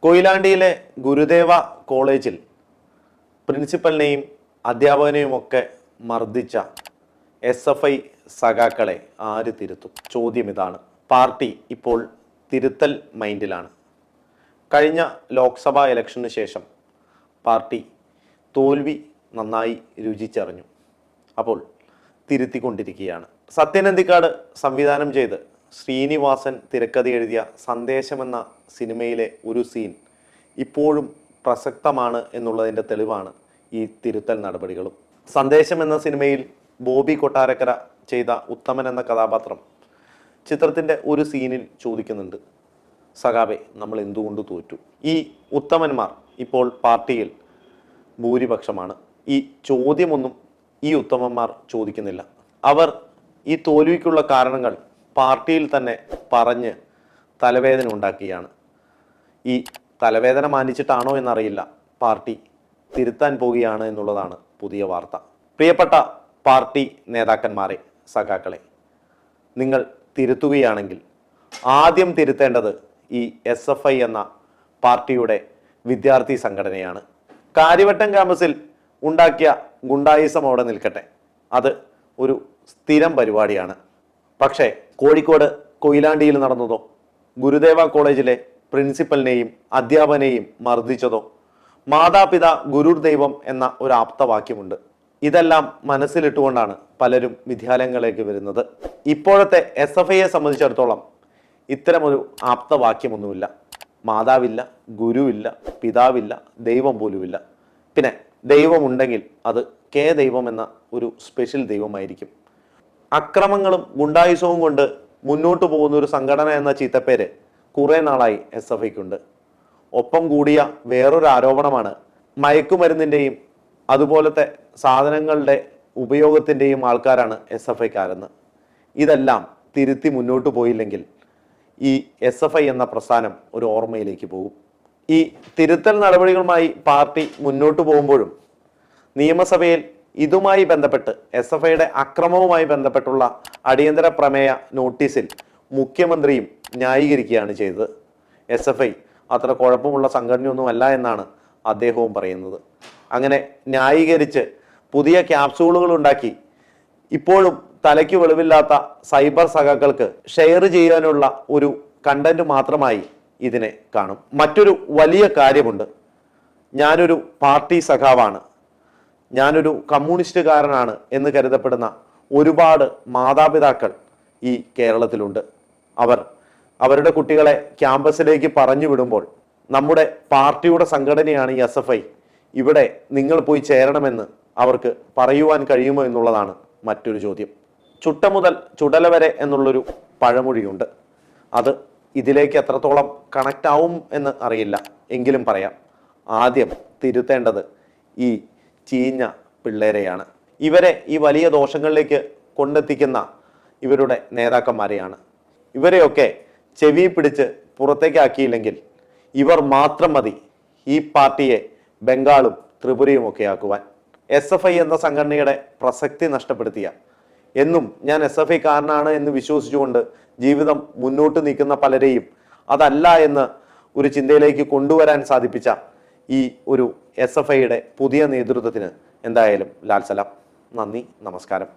കൊയിലാണ്ടിയിലെ ഗുരുദേവ കോളേജിൽ പ്രിൻസിപ്പലിനെയും അധ്യാപകനെയും ഒക്കെ മർദ്ദിച്ച SFI സഖാക്കളെ ആര് തിരുത്തും? ചോദ്യം ഇതാണ്. പാർട്ടി ഇപ്പോൾ തിരുത്തൽ മൈൻഡിലാണ്. കഴിഞ്ഞ ലോക്സഭാ ഇലക്ഷന് ശേഷം പാർട്ടി തോൽവി നന്നായി രുചിച്ചറിഞ്ഞു. അപ്പോൾ തിരുത്തിക്കൊണ്ടിരിക്കുകയാണ്. സത്യൻ അന്തിക്കാട് സംവിധാനം ചെയ്ത് ശ്രീനിവാസൻ തിരക്കഥ എഴുതിയ സന്ദേശം എന്ന സിനിമയിലെ ഒരു സീൻ ഇപ്പോഴും പ്രസക്തമാണ് എന്നുള്ളതിൻ്റെ തെളിവാണ് ഈ തിരുത്തൽ നടപടികളും. സന്ദേശം എന്ന സിനിമയിൽ ബോബി കൊട്ടാരക്കര ചെയ്ത ഉത്തമൻ എന്ന കഥാപാത്രം ചിത്രത്തിൻ്റെ ഒരു സീനിൽ ചോദിക്കുന്നുണ്ട്, സഖാബെ നമ്മൾ എന്തുകൊണ്ട് തോറ്റു? ഈ ഉത്തമന്മാർ ഇപ്പോൾ പാർട്ടിയിൽ ഭൂരിപക്ഷമാണ്. ഈ ചോദ്യമൊന്നും ഈ ഉത്തമന്മാർ ചോദിക്കുന്നില്ല. അവർ ഈ തോൽവിക്കുള്ള കാരണങ്ങൾ പാർട്ടിയിൽ തന്നെ പറഞ്ഞ് തലവേദന ഉണ്ടാക്കുകയാണ്. ഈ തലവേദന മാനിച്ചിട്ടാണോ എന്നറിയില്ല, പാർട്ടി തിരുത്താൻ പോവുകയാണ് എന്നുള്ളതാണ് പുതിയ വാർത്ത. പ്രിയപ്പെട്ട പാർട്ടി നേതാക്കന്മാരെ, സഖാക്കളെ, നിങ്ങൾ തിരുത്തുകയാണെങ്കിൽ ആദ്യം തിരുത്തേണ്ടത് ഈ SFI എന്ന പാർട്ടിയുടെ വിദ്യാർത്ഥി സംഘടനയാണ്. കാര്യവട്ടം ക്യാമ്പസിൽ ഉണ്ടാക്കിയ ഗുണ്ടായിസം അവിടെ നിൽക്കട്ടെ, അത് ഒരു സ്ഥിരം പരിപാടിയാണ്. പക്ഷേ കോഴിക്കോട് കൊയിലാണ്ടിയിൽ നടന്നതോ, ഗുരുദേവ കോളേജിലെ പ്രിൻസിപ്പലിനെയും അധ്യാപനെയും മർദ്ദിച്ചതോ, മാതാപിതാ ഗുരുർ ദൈവം എന്ന ഒരു ആപ്തവാക്യമുണ്ട്. ഇതെല്ലാം മനസ്സിലിട്ടുകൊണ്ടാണ് പലരും വിദ്യാലയങ്ങളിലേക്ക് വരുന്നത്. ഇപ്പോഴത്തെ SFIയെ സംബന്ധിച്ചിടത്തോളം ഇത്തരമൊരു ആപ്തവാക്യമൊന്നുമില്ല. മാതാവില്ല, ഗുരുവില്ല, പിതാവില്ല, ദൈവം പോലുമില്ല. പിന്നെ ദൈവമുണ്ടെങ്കിൽ അത് ദൈവം എന്ന ഒരു സ്പെഷ്യൽ ദൈവമായിരിക്കും. അക്രമങ്ങളും ഗുണ്ടായുസവും കൊണ്ട് മുന്നോട്ട് പോകുന്ന ഒരു സംഘടന എന്ന ചീത്തപ്പേര് കുറേ നാളായി SFIക്കുണ്ട്. ഒപ്പം കൂടിയ വേറൊരു ആരോപണമാണ് മയക്കുമരുന്നിൻ്റെയും അതുപോലത്തെ സാധനങ്ങളുടെ ഉപയോഗത്തിൻ്റെയും ആൾക്കാരാണ് SFIക്കാരെന്ന്. ഇതെല്ലാം തിരുത്തി മുന്നോട്ട് പോയില്ലെങ്കിൽ ഈ SFI എന്ന പ്രസ്ഥാനം ഒരു ഓർമ്മയിലേക്ക് പോകും. ഈ തിരുത്തൽ നടപടികളുമായി പാർട്ടി മുന്നോട്ട് പോകുമ്പോഴും നിയമസഭയിൽ ഇതുമായി ബന്ധപ്പെട്ട് SFIയുടെ അക്രമവുമായി ബന്ധപ്പെട്ടുള്ള അടിയന്തര പ്രമേയ നോട്ടീസിൽ മുഖ്യമന്ത്രിയും ന്യായീകരിക്കുകയാണ് ചെയ്തത്. SFI അത്ര കുഴപ്പമുള്ള സംഘടനയൊന്നുമല്ല എന്നാണ് അദ്ദേഹവും പറയുന്നത്. അങ്ങനെ ന്യായീകരിച്ച് പുതിയ ക്യാപ്സൂളുകൾ ഉണ്ടാക്കി ഇപ്പോഴും തലയ്ക്ക് വെളിവില്ലാത്ത സൈബർ സഖാക്കൾക്ക് ഷെയർ ചെയ്യാനുള്ള ഒരു കണ്ടന്റ് മാത്രമായി ഇതിനെ കാണും. മറ്റൊരു വലിയ കാര്യമുണ്ട്. ഞാനൊരു പാർട്ടി സഖാവാണ്, ഞാനൊരു കമ്മ്യൂണിസ്റ്റുകാരനാണ് എന്ന് കരുതപ്പെടുന്ന ഒരുപാട് മാതാപിതാക്കൾ ഈ കേരളത്തിലുണ്ട്. അവരുടെ കുട്ടികളെ ക്യാമ്പസിലേക്ക് പറഞ്ഞു വിടുമ്പോൾ നമ്മുടെ പാർട്ടിയുടെ സംഘടനയാണ് ഈ SFI, ഇവിടെ നിങ്ങൾ പോയി ചേരണമെന്ന് അവർക്ക് പറയുവാൻ കഴിയുമോ എന്നുള്ളതാണ് മറ്റൊരു ചോദ്യം. ചുട്ട മുതൽ ചുടല വരെ എന്നുള്ളൊരു പഴമൊഴിയുണ്ട്. അത് ഇതിലേക്ക് എത്രത്തോളം കണക്റ്റ് ആവും എന്ന് അറിയില്ല, എങ്കിലും പറയാം. ആദ്യം തിരുത്തേണ്ടത് ഈ ചീഞ്ഞ പിള്ളേരെയാണ്. ഇവരെ ഈ വലിയ ദോഷങ്ങളിലേക്ക് കൊണ്ടെത്തിക്കുന്ന ഇവരുടെ നേതാക്കന്മാരെയാണ്. ഇവരെയൊക്കെ ചെവി പിടിച്ച് പുറത്തേക്കാക്കിയില്ലെങ്കിൽ ഇവർ മാത്രം മതി ഈ പാർട്ടിയെ ബംഗാളും ത്രിപുരയും ഒക്കെ ആക്കുവാൻ. SFI എന്ന സംഘടനയുടെ പ്രസക്തി നഷ്ടപ്പെടുത്തിയ, എന്നും ഞാൻ SFIക്കാരനാണ് എന്ന് വിശ്വസിച്ചുകൊണ്ട് ജീവിതം മുന്നോട്ട് നീക്കുന്ന പലരെയും അതല്ല എന്ന് ഒരു ചിന്തയിലേക്ക് കൊണ്ടുവരാൻ സാധിപ്പിച്ച ഈ ഒരു SFIയുടെ പുതിയ നേതൃത്വത്തിന് എന്തായാലും ലാൽ സലാം. നന്ദി, നമസ്കാരം.